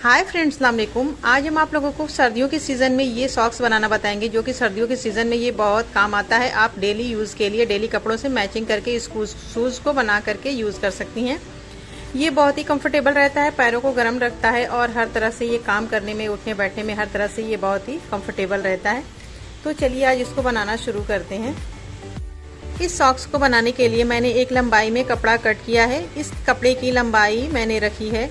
Hi friends, अस्सलाम वालेकुम। आज हम आप लोगों को सर्दियों के सीज़न में ये सॉक्स बनाना बताएंगे, जो कि सर्दियों के सीज़न में ये बहुत काम आता है। आप डेली यूज़ के लिए डेली कपड़ों से मैचिंग करके इस शूज़ को बना करके यूज़ कर सकती हैं। ये बहुत ही कंफर्टेबल रहता है, पैरों को गर्म रखता है और हर तरह से ये काम करने में, उठने बैठने में हर तरह से ये बहुत ही कंफर्टेबल रहता है। तो चलिए आज इसको बनाना शुरू करते हैं। इस सॉक्स को बनाने के लिए मैंने एक लंबाई में कपड़ा कट किया है। इस कपड़े की लंबाई मैंने रखी है,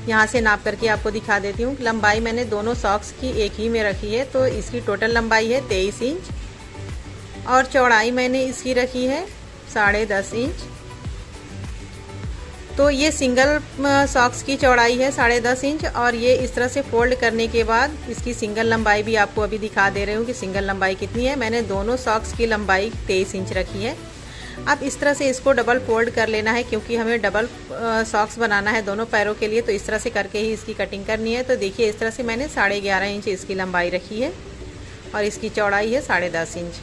यहाँ से नाप करके आपको दिखा देती हूँ। लंबाई मैंने दोनों सॉक्स की एक ही में रखी है, तो इसकी टोटल लंबाई है 23 इंच और चौड़ाई मैंने इसकी रखी है 10.5 इंच। तो ये सिंगल सॉक्स की चौड़ाई है 10.5 इंच और ये इस तरह से फोल्ड करने के बाद इसकी सिंगल लंबाई भी आपको अभी दिखा दे रही हूँ कि सिंगल लंबाई कितनी है। मैंने दोनों सॉक्स की लंबाई 23 इंच रखी है। अब इस तरह से इसको डबल फोल्ड कर लेना है, क्योंकि हमें डबल सॉक्स बनाना है दोनों पैरों के लिए, तो इस तरह से करके ही इसकी कटिंग करनी है। तो देखिए इस तरह से मैंने 11.5 इंच इसकी लंबाई रखी है और इसकी चौड़ाई है 10.5 इंच।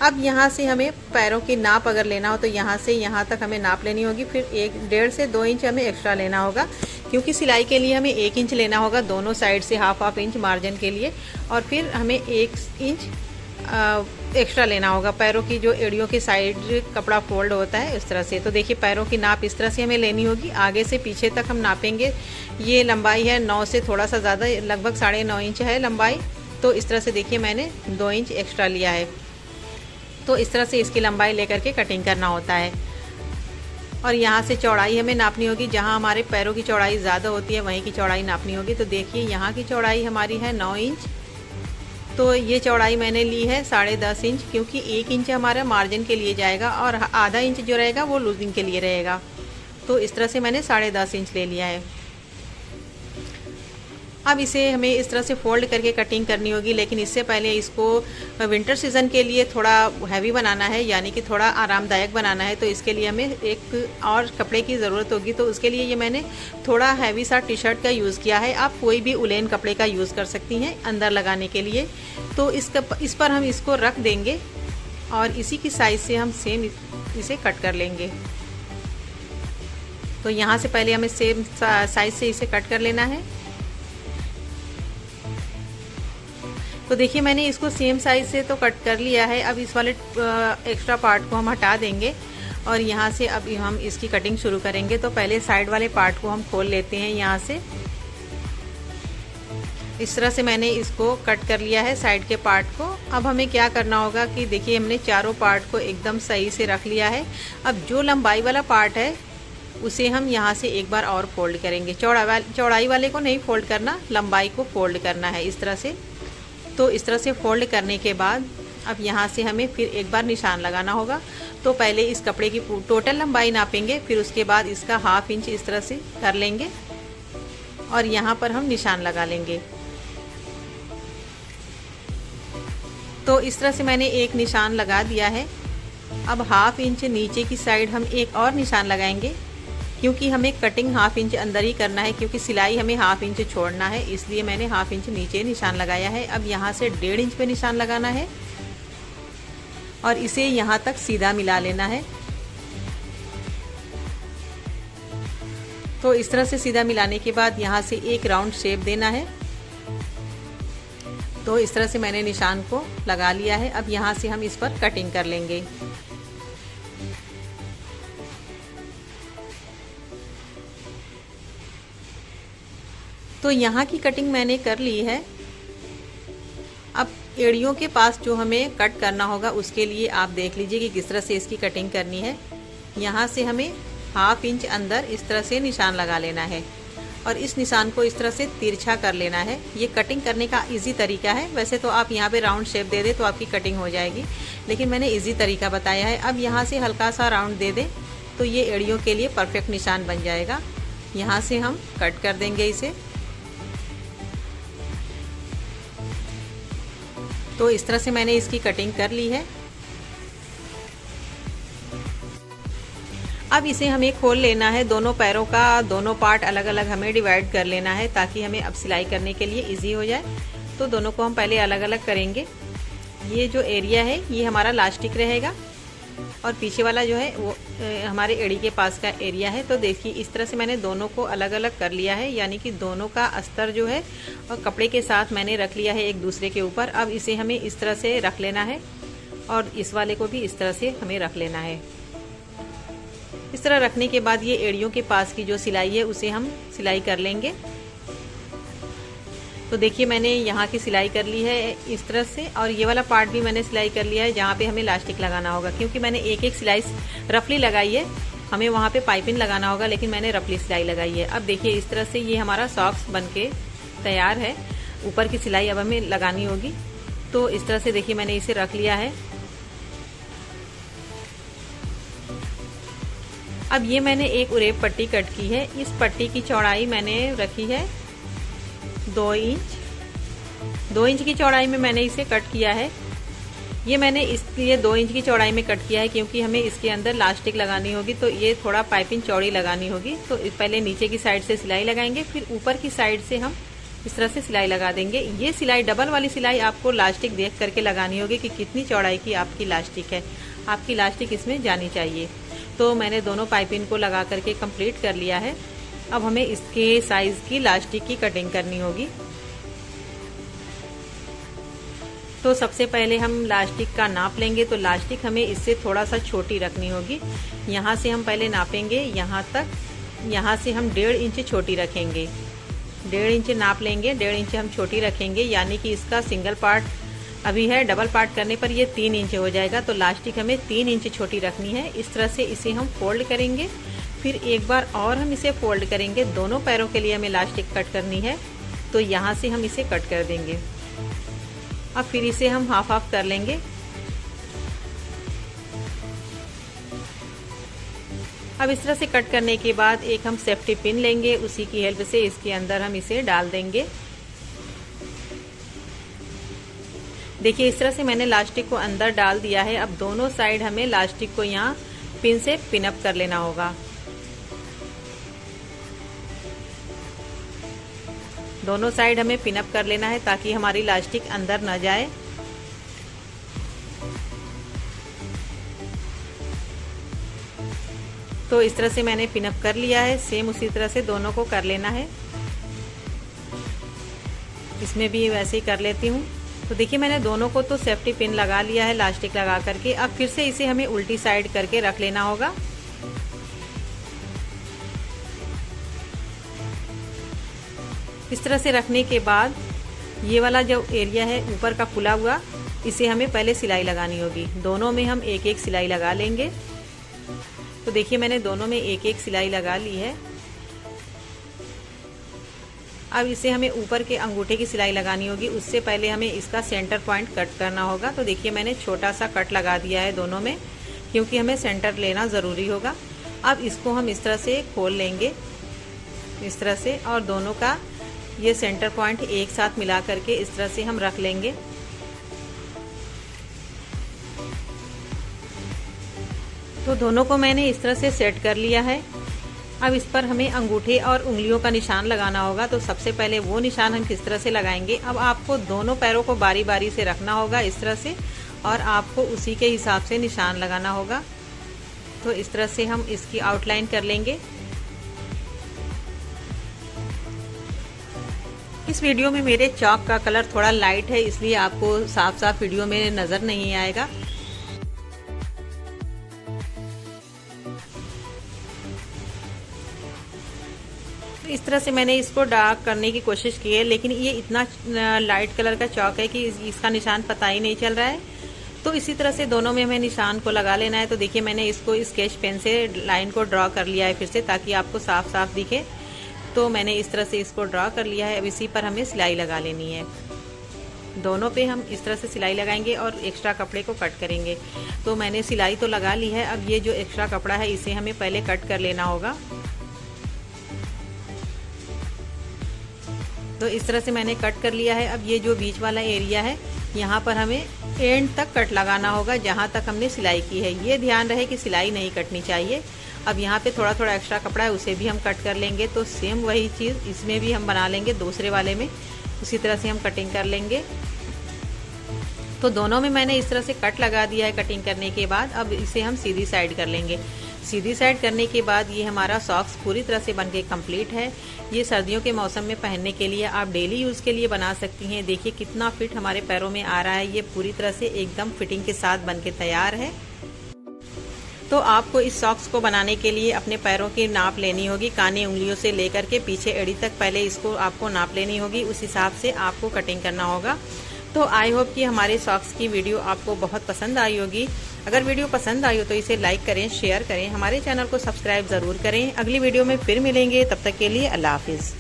अब यहाँ से हमें पैरों की नाप अगर लेना हो तो यहाँ से यहाँ तक हमें नाप लेनी होगी, फिर 1.5 से 2 इंच हमें एक्स्ट्रा लेना होगा, क्योंकि सिलाई के लिए हमें 1 इंच लेना होगा दोनों साइड से, हाफ इंच मार्जिन के लिए, और फिर हमें 1 इंच एक्स्ट्रा लेना होगा पैरों की जो एड़ियों के साइड कपड़ा फोल्ड होता है इस तरह से। तो देखिए पैरों की नाप इस तरह से हमें लेनी होगी, आगे से पीछे तक हम नापेंगे। ये लंबाई है 9 से थोड़ा सा ज़्यादा, लगभग 9.5 इंच है लंबाई। तो इस तरह से देखिए मैंने 2 इंच एक्स्ट्रा लिया है। तो इस तरह से इसकी लंबाई लेकर के कटिंग करना होता है। और यहाँ से चौड़ाई हमें नापनी होगी, जहाँ हमारे पैरों की चौड़ाई ज़्यादा होती है वहीं की चौड़ाई नापनी होगी। तो देखिए यहाँ की चौड़ाई हमारी है 9 इंच, तो ये चौड़ाई मैंने ली है 10.5 इंच, क्योंकि 1 इंच हमारा मार्जिन के लिए जाएगा और आधा इंच जो रहेगा वो लूजिंग के लिए रहेगा। तो इस तरह से मैंने 10.5 इंच ले लिया है। अब इसे हमें इस तरह से फोल्ड करके कटिंग करनी होगी, लेकिन इससे पहले इसको विंटर सीज़न के लिए थोड़ा हैवी बनाना है, यानी कि थोड़ा आरामदायक बनाना है। तो इसके लिए हमें एक और कपड़े की ज़रूरत होगी। तो उसके लिए ये मैंने थोड़ा हैवी सा टी शर्ट का यूज़ किया है। आप कोई भी उलेन कपड़े का यूज़ कर सकती हैं अंदर लगाने के लिए। तो इस पर हम इसको रख देंगे और इसी की साइज़ से हम सेम इसे कट कर लेंगे। तो यहाँ से पहले हमें सेम साइज़ से इसे कट कर लेना है। तो देखिए मैंने इसको सेम साइज़ से तो कट कर लिया है। अब इस वाले एक्स्ट्रा पार्ट को हम हटा देंगे और यहाँ से अब हम इसकी कटिंग शुरू करेंगे। तो पहले साइड वाले पार्ट को हम खोल लेते हैं यहाँ से। इस तरह से मैंने इसको कट कर लिया है साइड के पार्ट को। अब हमें क्या करना होगा कि देखिए हमने चारों पार्ट को एकदम सही से रख लिया है। अब जो लंबाई वाला पार्ट है उसे हम यहाँ से एक बार और फोल्ड करेंगे। चौड़ाई वाले को नहीं फोल्ड करना, लंबाई को फोल्ड करना है इस तरह से। तो इस तरह से फोल्ड करने के बाद अब यहाँ से हमें फिर एक बार निशान लगाना होगा। तो पहले इस कपड़े की टोटल लंबाई नापेंगे, फिर उसके बाद इसका हाफ इंच इस तरह से कर लेंगे और यहाँ पर हम निशान लगा लेंगे। तो इस तरह से मैंने एक निशान लगा दिया है। अब हाफ इंच नीचे की साइड हम एक और निशान लगाएंगे, क्योंकि हमें कटिंग हाफ इंच अंदर ही करना है, क्योंकि सिलाई हमें हाफ इंच छोड़ना है, इसलिए मैंने हाफ इंच नीचे निशान लगाया है। अब यहाँ से 1.5 इंच पे निशान लगाना है और इसे यहाँ तक सीधा मिला लेना है। तो इस तरह से सीधा मिलाने के बाद यहाँ से एक राउंड शेप देना है। तो इस तरह से मैंने निशान को लगा लिया है। अब यहाँ से हम इस पर कटिंग कर लेंगे। तो यहाँ की कटिंग मैंने कर ली है। अब एड़ियों के पास जो हमें कट करना होगा उसके लिए आप देख लीजिए कि किस तरह से इसकी कटिंग करनी है। यहाँ से हमें हाफ इंच अंदर इस तरह से निशान लगा लेना है और इस निशान को इस तरह से तिरछा कर लेना है। ये कटिंग करने का इजी तरीका है। वैसे तो आप यहाँ पे राउंड शेप दे दें तो आपकी कटिंग हो जाएगी, लेकिन मैंने इजी तरीका बताया है। अब यहाँ से हल्का सा राउंड दे दें तो ये एड़ियों के लिए परफेक्ट निशान बन जाएगा। यहाँ से हम कट कर देंगे इसे। तो इस तरह से मैंने इसकी कटिंग कर ली है। अब इसे हमें खोल लेना है। दोनों पैरों का दोनों पार्ट अलग अलग हमें डिवाइड कर लेना है, ताकि हमें अब सिलाई करने के लिए इजी हो जाए। तो दोनों को हम पहले अलग अलग करेंगे। ये जो एरिया है ये हमारा लास्टिक रहेगा और पीछे वाला जो है वो हमारे एड़ी के पास का एरिया है। तो देखिए इस तरह से मैंने दोनों को अलग अलग कर लिया है, यानी कि दोनों का अस्तर जो है और कपड़े के साथ मैंने रख लिया है एक दूसरे के ऊपर। अब इसे हमें इस तरह से रख लेना है और इस वाले को भी इस तरह से हमें रख लेना है। इस तरह रखने के बाद ये एड़ियों के पास की जो सिलाई है उसे हम सिलाई कर लेंगे। तो देखिए मैंने यहाँ की सिलाई कर ली है इस तरह से, और ये वाला पार्ट भी मैंने सिलाई कर लिया है जहाँ पे हमें इलास्टिक लगाना होगा। क्योंकि मैंने एक एक सिलाई रफली लगाई है, हमें वहाँ पे पाइपिंग लगाना होगा, लेकिन मैंने रफली सिलाई लगाई है। अब देखिए इस तरह से ये हमारा सॉक्स बनके तैयार है। ऊपर की सिलाई अब हमें लगानी होगी। तो इस तरह से देखिए मैंने इसे रख लिया है। अब ये मैंने एक उरेब पट्टी कट की है। इस पट्टी की चौड़ाई मैंने रखी है 2 इंच। 2 इंच की चौड़ाई में मैंने इसे कट किया है। ये मैंने इसलिए 2 इंच की चौड़ाई में कट किया है क्योंकि हमें इसके अंदर इलास्टिक लगानी होगी, तो ये थोड़ा पाइपिंग चौड़ी लगानी होगी। तो पहले नीचे की साइड से सिलाई लगाएंगे, फिर ऊपर की साइड से हम इस तरह से सिलाई लगा देंगे। ये सिलाई डबल वाली सिलाई आपको इलास्टिक देख करके लगानी होगी कि कितनी चौड़ाई की आपकी इलास्टिक है, आपकी इलास्टिक इसमें जानी चाहिए। तो मैंने दोनों पाइपिंग को लगा करके कंप्लीट कर लिया है। अब हमें इसके साइज की इलास्टिक की कटिंग करनी होगी। तो सबसे पहले हम इलास्टिक का नाप लेंगे। तो इलास्टिक हमें इससे थोड़ा सा छोटी रखनी होगी। यहाँ से हम पहले नापेंगे यहाँ तक, यहाँ से हम 1.5 इंच छोटी रखेंगे। 1.5 इंच नाप लेंगे, 1.5 इंच हम छोटी रखेंगे, यानी कि इसका सिंगल पार्ट अभी है, डबल पार्ट करने पर ये 3 इंच हो जाएगा। तो इलास्टिक हमें 3 इंच छोटी रखनी है। इस तरह से इसे हम फोल्ड करेंगे, फिर एक बार और हम इसे फोल्ड करेंगे। दोनों पैरों के लिए हमें इलास्टिक कट करनी है, तो यहाँ से हम इसे कट कर देंगे। अब फिर इसे हम हाफ हाफ कर लेंगे। अब इस तरह से कट करने के बाद एक हम सेफ्टी पिन लेंगे, उसी की हेल्प से इसके अंदर हम इसे डाल देंगे। देखिए इस तरह से मैंने इलास्टिक को अंदर डाल दिया है। अब दोनों साइड हमें इलास्टिक को यहाँ पिन से पिन अप कर लेना होगा। दोनों साइड हमें पिन अप कर लेना है ताकि हमारी इलास्टिक अंदर न जाए। तो इस तरह से मैंने पिन अप कर लिया है। सेम उसी तरह से दोनों को कर लेना है। इसमें भी वैसे ही कर लेती हूँ। तो देखिए मैंने दोनों को तो सेफ्टी पिन लगा लिया है इलास्टिक लगा करके। अब फिर से इसे हमें उल्टी साइड करके रख लेना होगा। इस तरह से रखने के बाद ये वाला जो एरिया है ऊपर का खुला हुआ, इसे हमें पहले सिलाई लगानी होगी। दोनों में हम एक एक सिलाई लगा लेंगे। तो देखिए मैंने दोनों में एक एक सिलाई लगा ली है। अब इसे हमें ऊपर के अंगूठे की सिलाई लगानी होगी। उससे पहले हमें इसका सेंटर पॉइंट कट करना होगा। तो देखिए मैंने छोटा सा कट लगा दिया है दोनों में, क्योंकि हमें सेंटर लेना ज़रूरी होगा। अब इसको हम इस तरह से खोल लेंगे इस तरह से, और दोनों का ये सेंटर पॉइंट एक साथ मिला करके इस तरह से हम रख लेंगे। तो दोनों को मैंने इस तरह से सेट कर लिया है। अब इस पर हमें अंगूठे और उंगलियों का निशान लगाना होगा। तो सबसे पहले वो निशान हम किस तरह से लगाएंगे। अब आपको दोनों पैरों को बारी बारी से रखना होगा इस तरह से, और आपको उसी के हिसाब से निशान लगाना होगा। तो इस तरह से हम इसकी आउटलाइन कर लेंगे। इस वीडियो में मेरे चॉक का कलर थोड़ा लाइट है, इसलिए आपको साफ साफ वीडियो में नज़र नहीं आएगा। इस तरह से मैंने इसको डार्क करने की कोशिश की है, लेकिन ये इतना लाइट कलर का चॉक है कि इसका निशान पता ही नहीं चल रहा है। तो इसी तरह से दोनों में हमें निशान को लगा लेना है। तो देखिए मैंने इसको स्केच पेन से लाइन को ड्रॉ कर लिया है फिर से, ताकि आपको साफ साफ दिखे। तो मैंने इस तरह से इसको ड्रॉ कर लिया है। अब इसी पर हमें सिलाई लगा लेनी है। दोनों पे हम इस तरह से सिलाई लगाएंगे और एक्स्ट्रा कपड़े को कट करेंगे। तो मैंने सिलाई तो लगा ली है। अब ये जो एक्स्ट्रा कपड़ा है इसे हमें पहले कट कर लेना होगा। तो इस तरह से मैंने कट कर लिया है। अब ये जो बीच वाला एरिया है, यहाँ पर हमें एंड तक कट लगाना होगा जहाँ तक हमने सिलाई की है। ये ध्यान रहे कि सिलाई नहीं कटनी चाहिए। अब यहाँ पे थोड़ा थोड़ा एक्स्ट्रा कपड़ा है, उसे भी हम कट कर लेंगे। तो सेम वही चीज़ इसमें भी हम बना लेंगे, दूसरे वाले में उसी तरह से हम कटिंग कर लेंगे। तो दोनों में मैंने इस तरह से कट लगा दिया है कटिंग करने के बाद। अब इसे हम सीधी साइड कर लेंगे। सीधी साइड करने के बाद ये हमारा सॉक्स पूरी तरह से बनके कंप्लीट है। ये सर्दियों के मौसम में पहनने के लिए, आप डेली यूज़ के लिए बना सकती हैं। देखिए कितना फिट हमारे पैरों में आ रहा है। ये पूरी तरह से एकदम फिटिंग के साथ बनके तैयार है। तो आपको इस सॉक्स को बनाने के लिए अपने पैरों की नाप लेनी होगी, कानी उंगलियों से लेकर के पीछे एड़ी तक पहले इसको आपको नाप लेनी होगी। उस हिसाब से आपको कटिंग करना होगा। तो आई होप कि हमारे सॉक्स की वीडियो आपको बहुत पसंद आई होगी। अगर वीडियो पसंद आई हो तो इसे लाइक करें, शेयर करें, हमारे चैनल को सब्सक्राइब ज़रूर करें। अगली वीडियो में फिर मिलेंगे, तब तक के लिए अल्लाह हाफिज़।